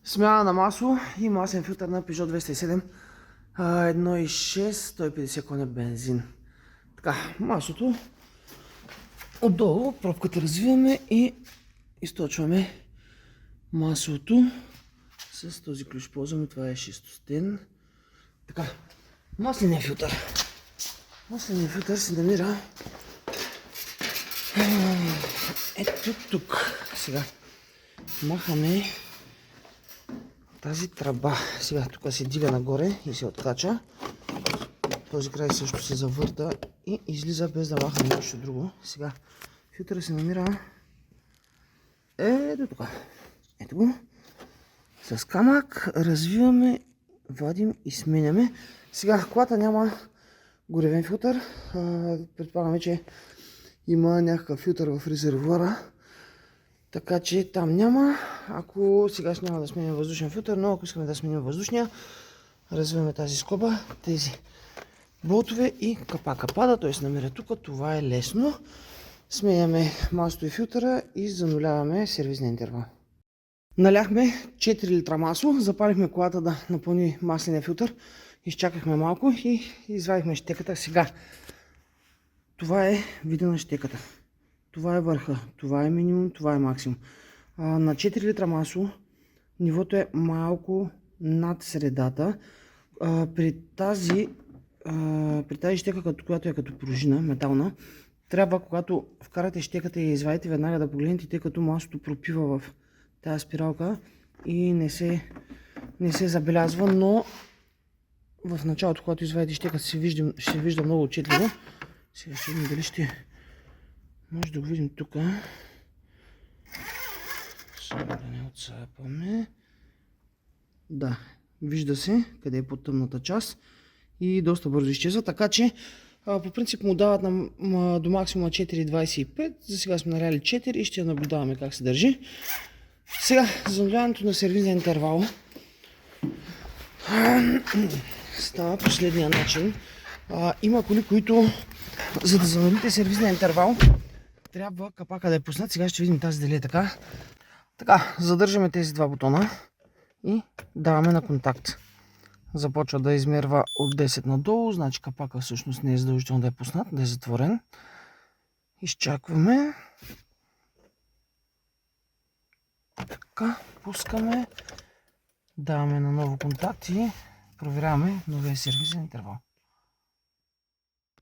Смяна на масло и масен филтър на Peugeot 207 1.6 150 коня бензин. Така, маслото отдолу, пробката развиваме и източваме маслото с този ключ. Ползваме, това е шестостен. Така, масленият филтър. Масленият филтър се намира ето тук. Сега махаме тази тръба. Сега тук се дига нагоре и се откача. Този край също се завърта и излиза без да махаме нещо друго. Сега филтъра се намира ето тук. Ето го. С камък развиваме, вадим и сменяме. Сега колата няма горевен филтър. Предполагаме, че има някакъв филтър в резервуара. Така че там няма. Ако сега няма да сменим въздушен филтър, но ако искаме да сменим въздушния, развиваме тази скоба, тези болтове и капака пада, той се намира тук. Това е лесно. Сменяме маслото и филтъра и зануляваме сервизния интервал. Наляхме 4 литра масло, запалихме колата да напълни масления филтър, изчакахме малко и извадихме щеката. Сега това е вида на щеката. Това е върха, това е минимум, това е максимум. На 4 литра масло нивото е малко над средата. При тази щека, която е като пружина, метална, трябва, когато вкарате щеката и я извадите, веднага да погледнете, тъй като маслото пропива в тази спиралка и не се забелязва, но в началото, когато извадите щеката, ще вижда много отчетливо. Сега ще видим дали ще може да го видим тук. Сега да не отцапаме. Да, вижда се къде е под тъмната част и доста бързо изчезва, така че по принцип му дават до максимума 4,25. За сега сме наляли 4 и ще наблюдаваме как се държи. Сега, зануляването на сервизния интервал става последния начин. Има коли, които, за да занулите сервизния интервал, трябва капака да е пуснат. Сега ще видим тази дали е така. Така, задържаме тези два бутона и даваме на контакт. Започва да измерва от 10 надолу, значи капака всъщност не е задължително да е пуснат, да е затворен. Изчакваме. Така, пускаме. Даваме на ново контакт и проверяваме новия сервизен интервал.